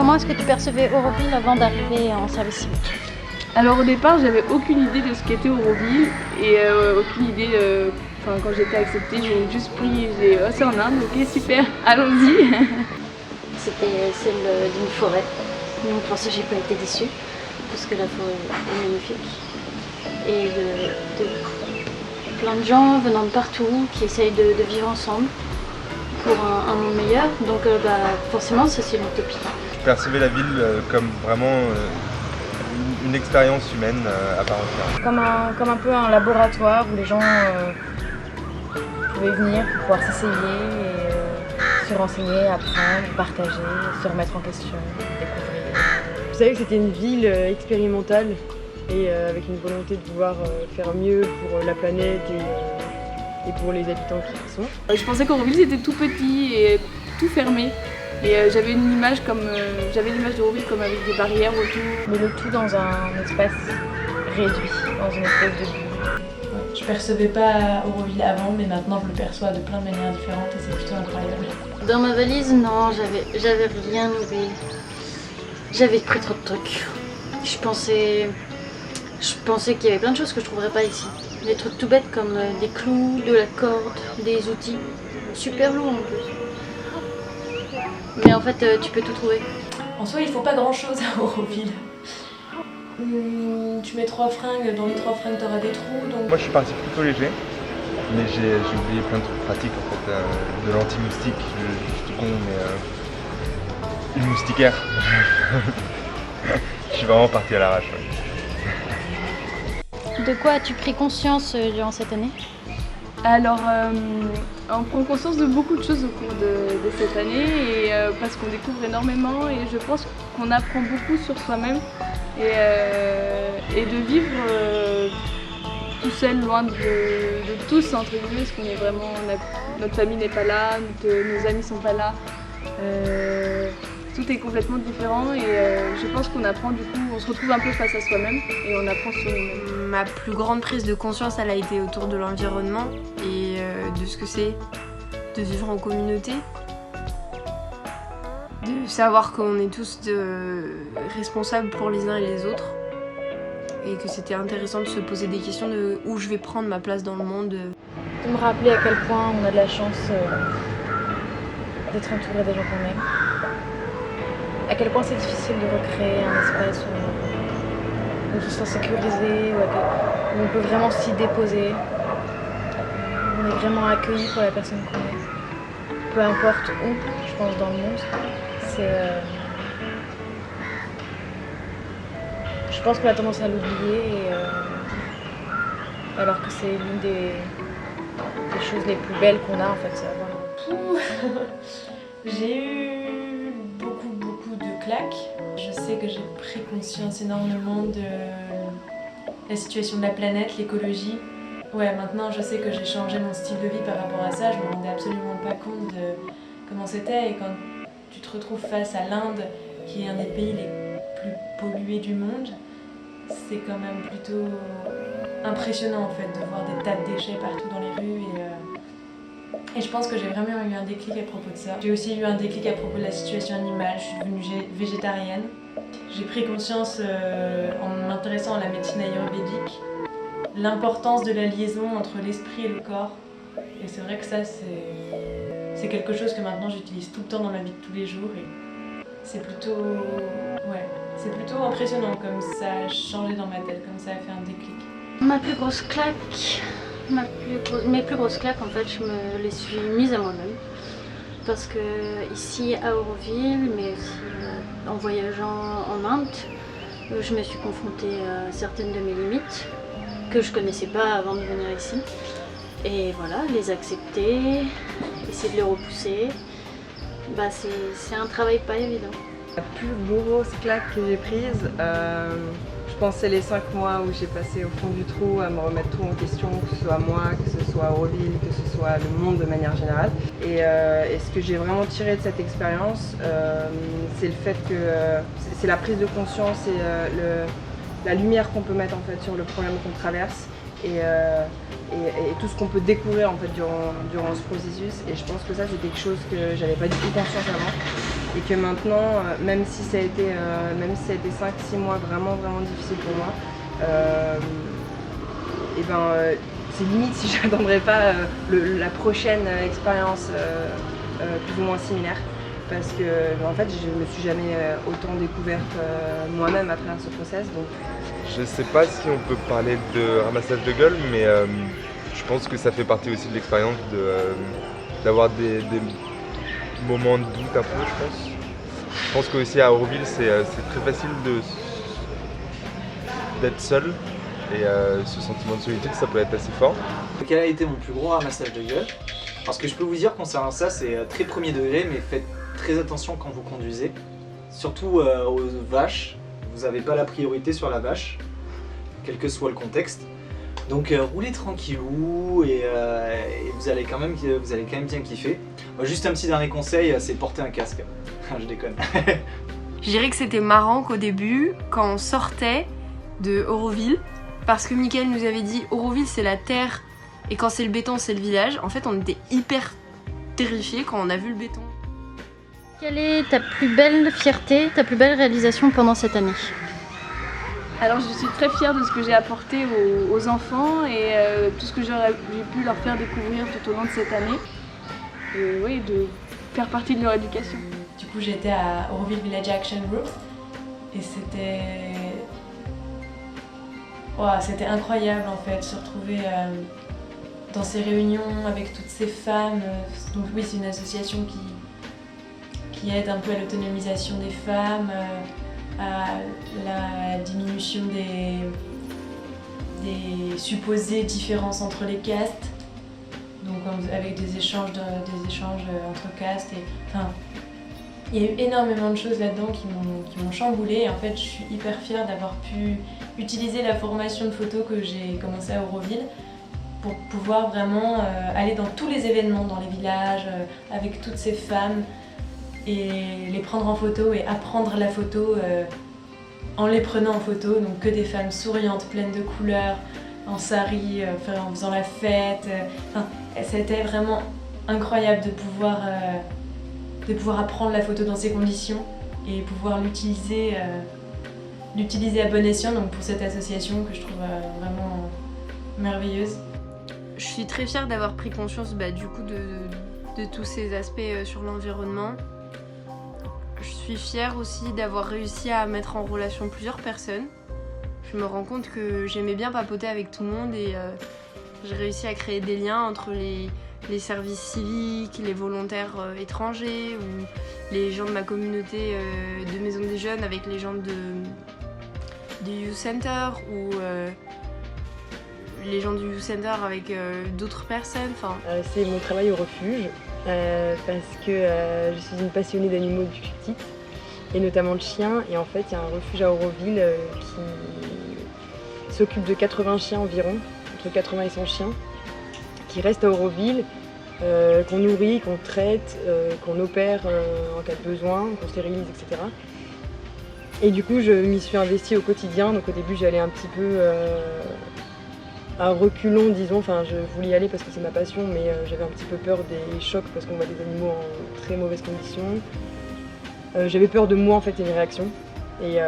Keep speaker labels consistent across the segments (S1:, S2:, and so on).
S1: Comment est-ce que tu percevais Auroville avant d'arriver en service civique?
S2: Alors au départ, j'avais aucune idée de ce qu'était Auroville et aucune idée, quand j'étais acceptée, j'ai juste pris, oh, c'est en Inde, ok super, allons-y.
S1: C'était celle d'une forêt, donc pour ça j'ai pas été déçue, parce que la forêt est magnifique. Et de plein de gens venant de partout qui essayent de vivre ensemble pour un monde meilleur, donc forcément ça c'est l'utopie.
S3: Je percevais la ville comme vraiment une expérience humaine à part entière.
S4: Comme un peu un laboratoire où les gens pouvaient venir pour pouvoir s'essayer et se renseigner, apprendre, partager, se remettre en question, découvrir.
S5: Je savais que c'était une ville expérimentale et avec une volonté de vouloir faire mieux pour la planète et pour les habitants qui y sont.
S2: Je pensais qu'Auroville c'était tout petit et tout fermé. Et j'avais l'image d'Auroville comme avec des barrières autour.
S4: Mais le tout dans un espace réduit, dans une espèce de bulle.
S6: Je percevais pas Auroville avant, mais maintenant je le perçois de plein de manières différentes et c'est plutôt incroyable.
S1: Dans ma valise, non, j'avais rien oublié. J'avais pris trop de trucs. Je pensais qu'il y avait plein de choses que je trouverais pas ici. Des trucs tout bêtes comme des clous, de la corde, des outils. Super lourds en plus. Mais en fait, tu peux tout trouver.
S6: En soi, il faut pas grand chose à Auroville. Tu mets 3 fringues, dans les 3 fringues t'auras des trous. Donc...
S3: Moi je suis parti plutôt léger, mais j'ai oublié plein de trucs pratiques en fait, de l'anti-moustique, je suis con mais une moustiquaire. Je suis vraiment parti à l'arrache. Ouais.
S1: De quoi as-tu pris conscience durant cette année?
S2: Alors, on prend conscience de beaucoup de choses au cours de cette année et parce qu'on découvre énormément et je pense qu'on apprend beaucoup sur soi-même et de vivre tout seul, loin de tous, entre guillemets, parce qu'on est vraiment, notre famille n'est pas là, nos amis sont pas là. Tout est complètement différent et je pense qu'on apprend du coup, on se retrouve un peu face à soi-même et on apprend sur nous-mêmes.
S7: Ma plus grande prise de conscience, elle a été autour de l'environnement et de ce que c'est de vivre en communauté. De savoir qu'on est tous responsables pour les uns et les autres. Et que c'était intéressant de se poser des questions de où je vais prendre ma place dans le monde.
S4: De me rappeler à quel point on a de la chance d'être entouré des gens qu'on aime. À quel point c'est difficile de recréer un espace où on se sent sécurisé, où on peut vraiment s'y déposer. On est vraiment accueilli pour la personne qu'on est. Peu importe où, je pense, dans le monde. Je pense qu'on a tendance à l'oublier, alors que c'est l'une des choses les plus belles qu'on a en fait.
S6: J'ai eu beaucoup de claques. Je sais que j'ai pris conscience énormément de la situation de la planète, l'écologie. Ouais, maintenant je sais que j'ai changé mon style de vie par rapport à ça. Je me rendais absolument pas compte de comment c'était et quand tu te retrouves face à l'Inde, qui est un des pays les plus pollués du monde, c'est quand même plutôt impressionnant en fait de voir des tas de déchets partout dans les rues et je pense que j'ai vraiment eu un déclic à propos de ça. J'ai aussi eu un déclic à propos de la situation animale, je suis devenue végétarienne. J'ai pris conscience en m'intéressant à la médecine ayurvédique, l'importance de la liaison entre l'esprit et le corps. Et c'est vrai que ça c'est quelque chose que maintenant j'utilise tout le temps dans ma vie de tous les jours et c'est plutôt impressionnant comme ça a changé dans ma tête, comme ça a fait un déclic.
S1: Ma plus grosse claque, mes plus grosses claques en fait je me les suis mises à moi-même. Parce que ici à Auroville, mais aussi en voyageant en Inde, je me suis confrontée à certaines de mes limites que je connaissais pas avant de venir ici. Et voilà, les accepter, essayer de les repousser, c'est un travail pas évident.
S5: La plus grosse claque que j'ai prise, je pense que c'est les 5 mois où j'ai passé au fond du trou à me remettre tout en question, que ce soit moi, que ce soit Auroville, que ce soit le monde de manière générale. Et ce que j'ai vraiment tiré de cette expérience, c'est le fait que c'est la prise de conscience et la lumière qu'on peut mettre en fait sur le problème qu'on traverse tout ce qu'on peut découvrir en fait durant ce processus. Et je pense que ça c'est quelque chose que j'avais pas du tout conscience avant. Et que maintenant, même si ça a été 5-6 mois vraiment difficile pour moi, c'est limite si j'attendrais pas la prochaine expérience plus ou moins similaire. Parce que en fait je me suis jamais autant découverte moi-même à travers ce process. Donc.
S3: Je sais pas si on peut parler de ramassage de gueule, mais je pense que ça fait partie aussi de l'expérience d'avoir des moments de doute un peu, je pense. Je pense qu'aussi à Auroville c'est très facile d'être seul et ce sentiment de solitude ça peut être assez fort.
S8: Quel a été mon plus gros ramassage de gueule? Parce que je peux vous dire concernant ça, c'est très premier degré, mais faites très attention quand vous conduisez. Surtout aux vaches, vous n'avez pas la priorité sur la vache, quel que soit le contexte. Donc roulez tranquillou et vous allez quand même bien kiffer. Juste un petit dernier conseil, c'est porter un casque. Je déconne.
S7: Je dirais que c'était marrant qu'au début, quand on sortait de Auroville, parce que Mickaël nous avait dit Auroville c'est la terre et quand c'est le béton c'est le village, en fait on était hyper terrifiés quand on a vu le béton.
S1: Quelle est ta plus belle fierté, ta plus belle réalisation pendant cette année?
S2: Alors je suis très fière de ce que j'ai apporté aux enfants et tout ce que j'ai pu leur faire découvrir tout au long de cette année. Et oui, de faire partie de leur éducation.
S6: Du coup j'étais à Auroville Village Action Group et c'était incroyable en fait, se retrouver dans ces réunions avec toutes ces femmes. Donc oui, c'est une association qui aide un peu à l'autonomisation des femmes, à la diminution des supposées différences entre les castes, donc avec des échanges entre castes. Il y a eu énormément de choses là-dedans qui m'ont chamboulée et en fait je suis hyper fière d'avoir pu utiliser la formation de photo que j'ai commencé à Auroville pour pouvoir vraiment aller dans tous les événements, dans les villages, avec toutes ces femmes et les prendre en photo et apprendre la photo en les prenant en photo, donc que des femmes souriantes, pleines de couleurs, en sari, en faisant la fête. C'était vraiment incroyable de pouvoir apprendre la photo dans ces conditions et pouvoir l'utiliser à bon escient, donc pour cette association que je trouve vraiment merveilleuse.
S7: Je suis très fière d'avoir pris conscience du coup de tous ces aspects sur l'environnement. Je suis fière aussi d'avoir réussi à mettre en relation plusieurs personnes. Je me rends compte que j'aimais bien papoter avec tout le monde et j'ai réussi à créer des liens entre les services civiques, les volontaires étrangers ou les gens de ma communauté de Maison des Jeunes avec les gens du Youth Center ou les gens du Youth Center avec d'autres personnes.
S5: C'est mon travail au refuge parce que je suis une passionnée d'animaux depuis petite et notamment de chiens. Et en fait, il y a un refuge à Auroville qui s'occupe de 80 chiens environ, entre 80 et 100 chiens, qui restent à Auroville, qu'on nourrit, qu'on traite, qu'on opère en cas de besoin, qu'on stérilise, etc. Et du coup, je m'y suis investie au quotidien. Donc au début, j'allais un petit peu à reculons, disons. Enfin, je voulais y aller parce que c'est ma passion, mais j'avais un petit peu peur des chocs parce qu'on voit des animaux en très mauvaises conditions. J'avais peur de moi en fait et mes réactions. Et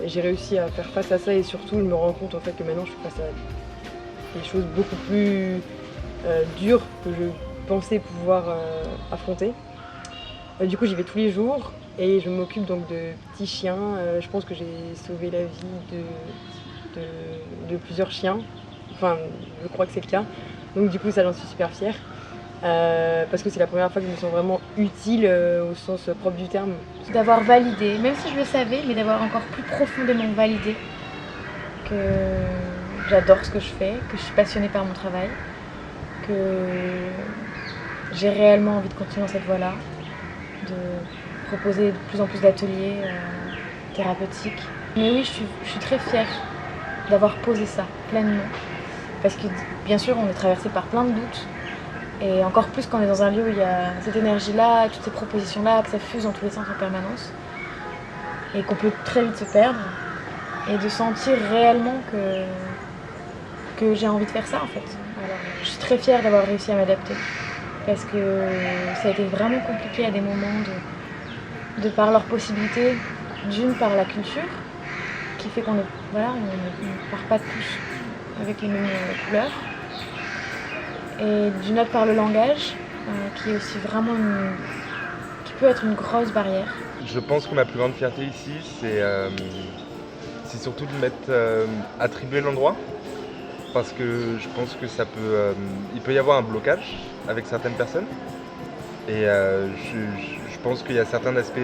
S5: j'ai réussi à faire face à ça et surtout, je me rends compte en fait que maintenant, je fais face à des choses beaucoup plus dures que je pensais pouvoir affronter. Du coup, j'y vais tous les jours. Et je m'occupe donc de petits chiens. Je pense que j'ai sauvé la vie de plusieurs chiens. Enfin, je crois que c'est le cas. Donc du coup, ça, j'en suis super fière. Parce que c'est la première fois que je me sens vraiment utile au sens propre du terme.
S4: D'avoir validé, même si je le savais, mais d'avoir encore plus profondément validé que j'adore ce que je fais, que je suis passionnée par mon travail, que j'ai réellement envie de continuer dans cette voie-là, de proposer de plus en plus d'ateliers thérapeutiques. Mais oui, je suis très fière d'avoir posé ça pleinement. Parce que bien sûr, on est traversé par plein de doutes. Et encore plus quand on est dans un lieu où il y a cette énergie-là, toutes ces propositions-là, que ça fuse dans tous les sens en permanence. Et qu'on peut très vite se perdre. Et de sentir réellement que que j'ai envie de faire ça en fait. Alors, je suis très fière d'avoir réussi à m'adapter parce que ça a été vraiment compliqué à des moments de par leurs possibilités, d'une par la culture qui fait qu'on ne part pas tous avec les mêmes couleurs et d'une autre par le langage qui est aussi vraiment qui peut être une grosse barrière.
S3: Je pense que ma plus grande fierté ici, c'est surtout de m'être attribué l'endroit. Parce que je pense que il peut y avoir un blocage avec certaines personnes. Et je pense qu'il y a certains aspects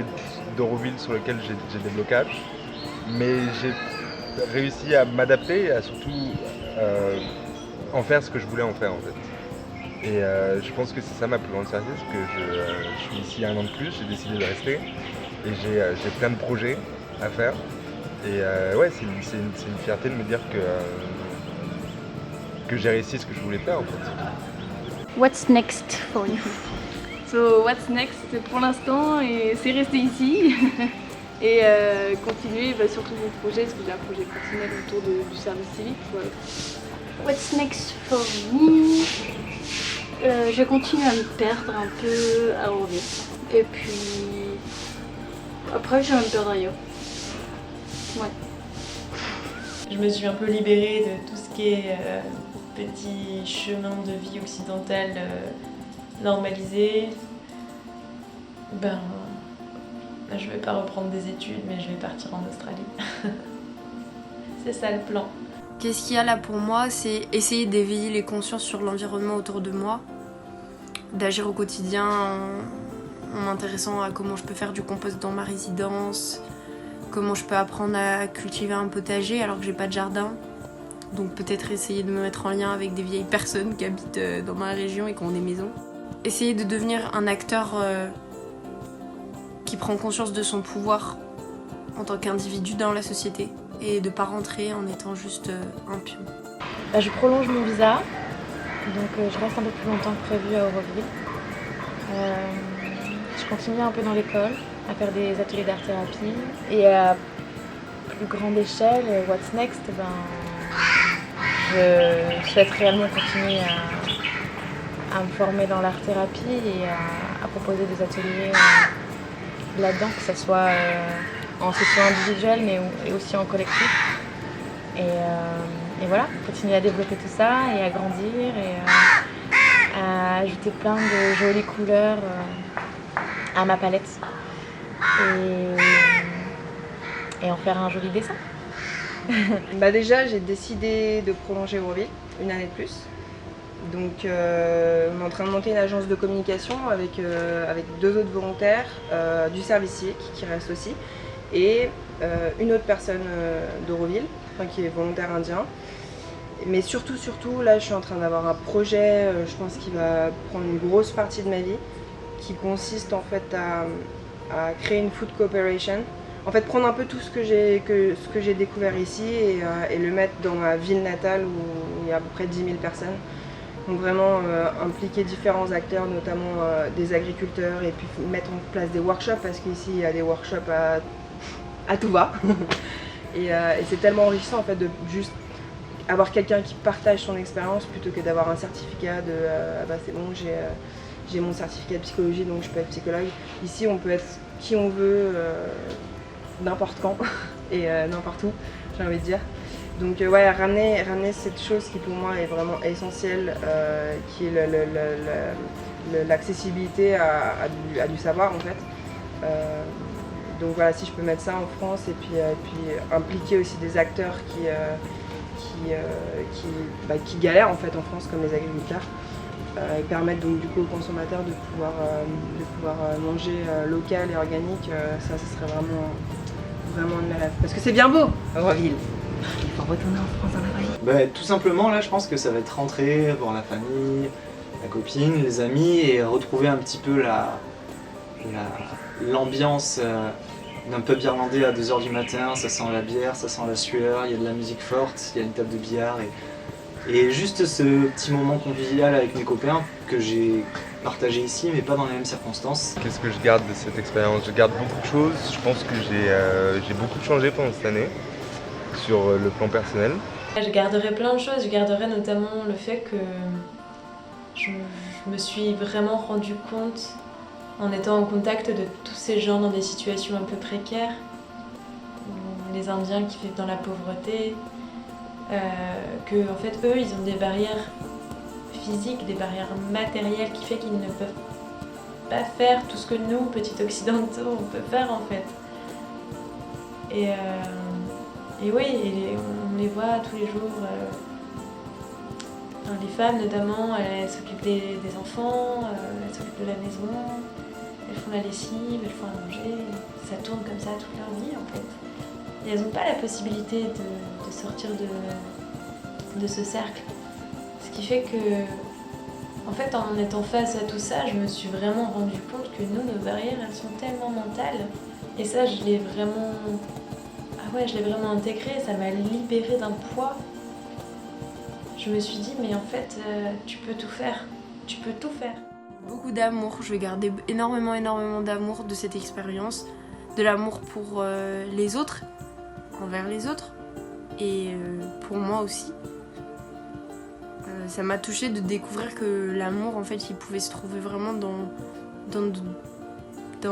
S3: d'Auroville sur lesquels j'ai des blocages. Mais j'ai réussi à m'adapter et à surtout en faire ce que je voulais en faire en fait. Et je pense que c'est ça ma plus grande fierté, c'est que je suis ici 1 an de plus, j'ai décidé de rester. Et j'ai plein de projets à faire. Et ouais, c'est une fierté de me dire que j'ai réussi ce que je voulais faire en fait.
S1: What's next for you?
S2: So what's next pour l'instant, et c'est rester ici et continuer surtout mon projet, parce que j'ai un projet personnel autour du service civique. Voilà.
S1: What's next for me? Je continue à me perdre un peu à Auroville. Et puis après je vais me perdre ailleurs. Ouais.
S6: Je me suis un peu libérée de tout ce qui est petit chemin de vie occidental normalisé. Je vais pas reprendre des études, mais je vais partir en Australie. C'est ça le plan.
S7: Qu'est-ce qu'il y a là pour moi? C'est essayer d'éveiller les consciences sur l'environnement autour de moi, d'agir au quotidien en m'intéressant à comment je peux faire du compost dans ma résidence, comment je peux apprendre à cultiver un potager alors que j'ai pas de jardin. Donc peut-être essayer de me mettre en lien avec des vieilles personnes qui habitent dans ma région et qui ont des maisons. Essayer de devenir un acteur qui prend conscience de son pouvoir en tant qu'individu dans la société et de pas rentrer en étant juste un pion.
S4: Je prolonge mon visa, donc je reste un peu plus longtemps que prévu à Auroville. Je continue un peu dans l'école, à faire des ateliers d'art-thérapie et à plus grande échelle, what's next, je souhaite réellement continuer à me former dans l'art-thérapie et à proposer des ateliers là-dedans, que ce soit en session individuelle mais aussi en collectif. Et voilà, continuer à développer tout ça et à grandir et à ajouter plein de jolies couleurs à ma palette et en faire un joli dessin.
S5: Déjà, j'ai décidé de prolonger Auroville 1 année de plus. Donc, on est en train de monter une agence de communication avec 2 autres volontaires du service civique qui restent aussi et une autre personne d'Auroville, qui est volontaire indien. Mais surtout, là, je suis en train d'avoir un projet, je pense qu'il va prendre une grosse partie de ma vie, qui consiste en fait à créer une food cooperation. En fait, prendre un peu tout ce que j'ai découvert ici et le mettre dans ma ville natale où il y a à peu près 10 000 personnes. Donc vraiment impliquer différents acteurs, notamment des agriculteurs, et puis mettre en place des workshops, parce qu'ici il y a des workshops à tout va. et c'est tellement enrichissant en fait de juste avoir quelqu'un qui partage son expérience plutôt que d'avoir un certificat de c'est bon, j'ai mon certificat de psychologie donc je peux être psychologue. Ici on peut être qui on veut, n'importe quand et n'importe où, j'ai envie de dire. Donc ouais, ramener cette chose qui pour moi est vraiment essentielle, qui est l'accessibilité à du savoir en fait. Donc voilà, si je peux mettre ça en France et puis impliquer aussi des acteurs qui galèrent en fait en France comme les agriculteurs, et permettre donc du coup aux consommateurs de pouvoir manger local et organique, ça serait vraiment un de mes rêves. Parce que c'est bien beau, Auroville. Il faut retourner en France dans la vie.
S8: Tout simplement là je pense que ça va être rentrer, voir la famille, la copine, les amis et retrouver un petit peu l'ambiance d'un pub irlandais à 2h du matin. Ça sent la bière, ça sent la sueur, il y a de la musique forte, il y a une table de billard et juste ce petit moment convivial avec mes copains que j'ai partagé ici mais pas dans les mêmes circonstances.
S3: Qu'est-ce que je garde de cette expérience? Je garde beaucoup de choses. Je pense que j'ai beaucoup changé pendant cette année sur le plan personnel.
S6: Je garderai plein de choses, je garderai notamment le fait que je me suis vraiment rendu compte en étant en contact de tous ces gens dans des situations un peu précaires, les Indiens qui vivent dans la pauvreté, que en fait eux ils ont des barrières physiques, des barrières matérielles qui fait qu'ils ne peuvent pas faire tout ce que nous, petits occidentaux, on peut faire en fait. Et oui, on les voit tous les jours. Les femmes notamment, elles s'occupent des enfants, elles s'occupent de la maison, elles font la lessive, elles font à manger. Ça tourne comme ça toute leur vie en fait. Et elles n'ont pas la possibilité de sortir de ce cercle. Ce qui fait que, en fait, en étant face à tout ça, je me suis vraiment rendu compte que nous, nos barrières, elles sont tellement mentales. Et ça, je l'ai vraiment intégré, ça m'a libérée d'un poids. Je me suis dit, mais en fait, tu peux tout faire. Tu peux tout faire.
S7: Beaucoup d'amour, je vais garder énormément d'amour de cette expérience. De l'amour pour les autres, envers les autres, et pour moi aussi. Ça m'a touchée de découvrir que l'amour, en fait, il pouvait se trouver vraiment dans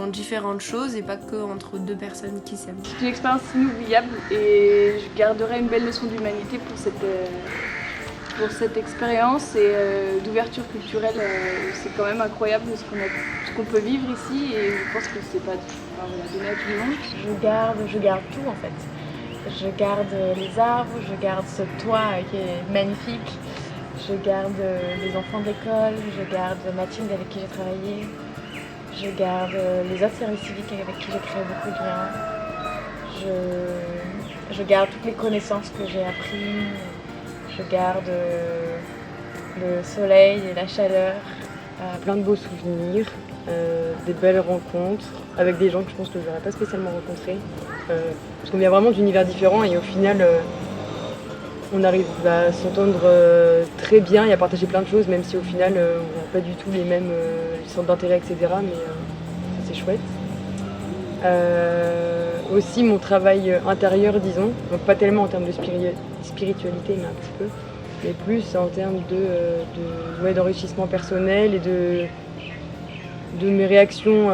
S7: différentes choses et pas que entre deux personnes qui s'aiment.
S2: C'est une expérience inoubliable et je garderai une belle leçon d'humanité pour cette expérience et d'ouverture culturelle. C'est quand même incroyable ce qu'on peut vivre ici et je pense que c'est pas donné à tout le monde.
S4: Je garde tout en fait. Je garde les arbres, je garde ce toit qui est magnifique, je garde les enfants de l'école, je garde Mathilde avec qui j'ai travaillé, je garde les autres services civiques avec qui j'ai créé beaucoup de liens, je garde toutes les connaissances que j'ai apprises, je garde le soleil et la chaleur.
S5: Plein de beaux souvenirs, des belles rencontres avec des gens que je pense que je n'aurais pas spécialement rencontrés. Parce qu'on vient vraiment d'univers différents et au final on arrive à s'entendre très bien et à partager plein de choses, même si au final on n'a pas du tout les mêmes centres d'intérêt, etc. Mais ça c'est chouette. Aussi mon travail intérieur, disons, donc pas tellement en termes de spiritualité, mais un petit peu, mais plus en termes d'enrichissement personnel et de mes réactions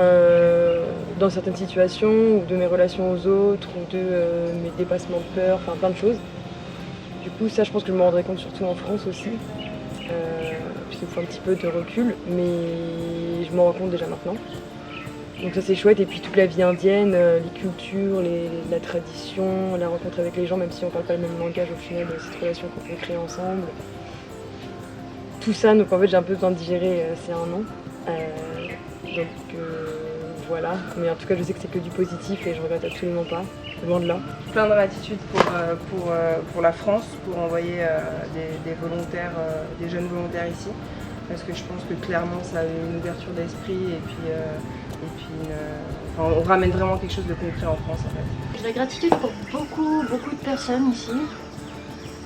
S5: dans certaines situations, ou de mes relations aux autres, ou de mes dépassements de peur, enfin plein de choses. Du coup, ça, je pense que je me rendrai compte surtout en France aussi, puisqu'il me faut un petit peu de recul, mais je m'en rends compte déjà maintenant. Donc ça c'est chouette, et puis toute la vie indienne, les cultures, la tradition, la rencontre avec les gens, même si on ne parle pas le même langage au final, cette relation qu'on peut créer ensemble. Tout ça, donc en fait j'ai un peu besoin de digérer ces 1 an. Voilà, mais en tout cas je sais que c'est que du positif et je regrette absolument pas, loin de là. Plein de gratitude pour la France, pour envoyer des volontaires, des jeunes volontaires ici, parce que je pense que clairement ça a une ouverture d'esprit et puis on ramène vraiment quelque chose de concret en France en fait.
S1: J'ai de la gratitude pour beaucoup de personnes ici,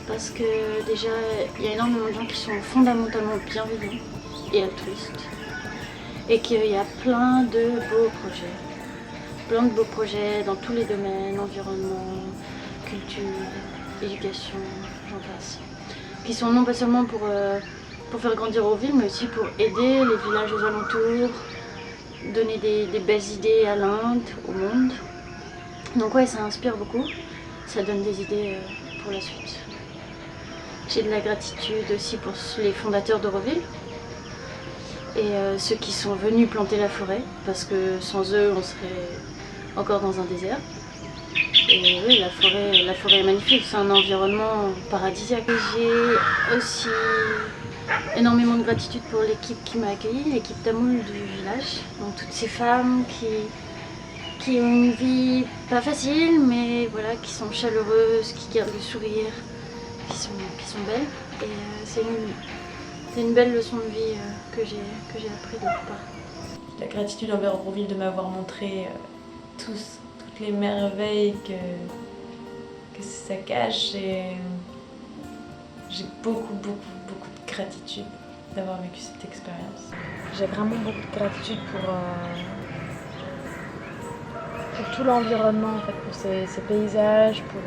S1: parce que déjà il y a énormément de gens qui sont fondamentalement bienveillants et altruistes, et qu'il y a plein de beaux projets dans tous les domaines, environnement, culture, éducation, j'en passe, qui sont non pas seulement pour faire grandir Auroville, mais aussi pour aider les villages aux alentours, donner des belles idées à l'Inde, au monde. Donc ouais, ça inspire beaucoup, ça donne des idées pour la suite. J'ai de la gratitude aussi pour les fondateurs d'Auroville et ceux qui sont venus planter la forêt, parce que sans eux on serait encore dans un désert. Et oui, la forêt est magnifique, c'est un environnement paradisiaque. J'ai aussi énormément de gratitude pour l'équipe qui m'a accueillie, l'équipe tamoule du village. Donc toutes ces femmes qui ont une vie pas facile, mais voilà, qui sont chaleureuses, qui gardent le sourire, qui sont belles. Et c'est une belle leçon de vie que j'ai appris de leur part.
S6: La gratitude envers Auroville de m'avoir montré toutes les merveilles que ça cache, et j'ai beaucoup de gratitude d'avoir vécu cette expérience.
S4: J'ai vraiment beaucoup de gratitude pour tout l'environnement, en fait, pour ces paysages, pour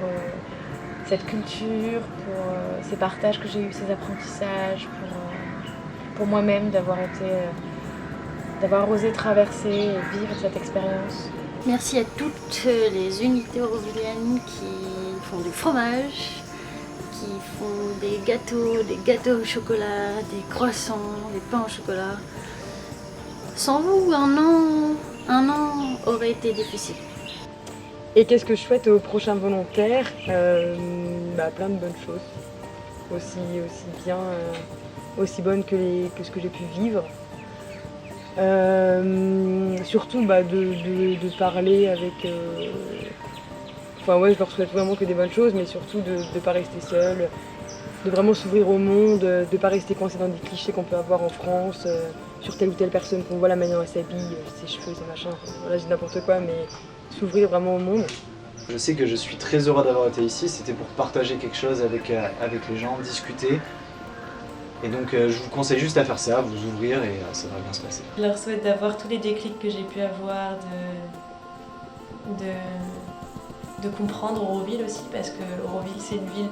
S4: cette culture, pour ces partages que j'ai eus, ces apprentissages, pour moi-même d'avoir osé traverser et vivre cette expérience.
S1: Merci à toutes les unités auroviliennes qui font du fromage, qui font des gâteaux au chocolat, des croissants, des pains au chocolat. Sans vous, un an aurait été difficile.
S5: Et qu'est-ce que je souhaite aux prochains volontaires? Plein de bonnes choses. Aussi bien, aussi bonnes que ce que j'ai pu vivre. Surtout de parler avec... je leur souhaite vraiment que des bonnes choses, mais surtout de ne pas rester seul, de vraiment s'ouvrir au monde, de ne pas rester coincé dans des clichés qu'on peut avoir en France, sur telle ou telle personne qu'on voit, la manière dont elle s'habille, ses cheveux, ses machins, voilà, je dis n'importe quoi, mais s'ouvrir vraiment au monde.
S8: Je sais que je suis très heureux d'avoir été ici, c'était pour partager quelque chose avec les gens, discuter. Et donc je vous conseille juste à faire ça, vous ouvrir et ça va bien se passer.
S6: Je leur souhaite d'avoir tous les déclics que j'ai pu avoir, de comprendre Auroville aussi, parce que Auroville c'est une ville,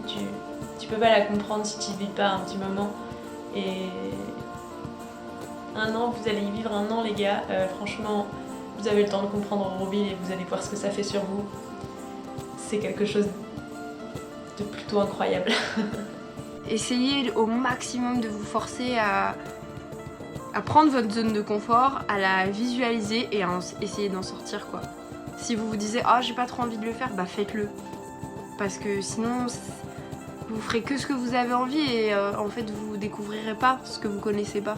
S6: tu peux pas la comprendre si tu y vis pas un petit moment. Et un an, vous allez y vivre un an les gars, franchement vous avez le temps de comprendre Auroville et vous allez voir ce que ça fait sur vous. C'est quelque chose de plutôt incroyable.
S7: Essayez au maximum de vous forcer à prendre votre zone de confort, à la visualiser et à essayer d'en sortir quoi. Si vous vous disiez « Ah, j'ai pas trop envie de le faire », bah faites-le. Parce que sinon, vous ferez que ce que vous avez envie et en fait, vous découvrirez pas ce que vous connaissez pas.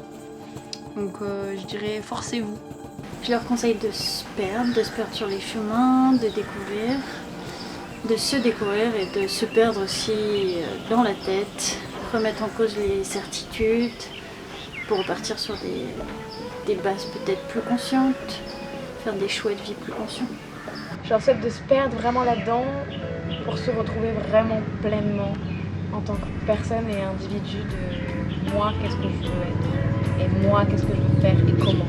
S7: Donc je dirais, forcez-vous.
S1: Je leur conseille de se perdre sur les chemins, de découvrir, de se découvrir et de se perdre aussi dans la tête, remettre en cause les certitudes pour repartir sur des bases peut-être plus conscientes, faire des choix de vie plus conscients.
S4: Je leur souhaite de se perdre vraiment là-dedans pour se retrouver vraiment pleinement en tant que personne et individu de moi, qu'est-ce que je veux être et moi, qu'est-ce que je veux faire et comment.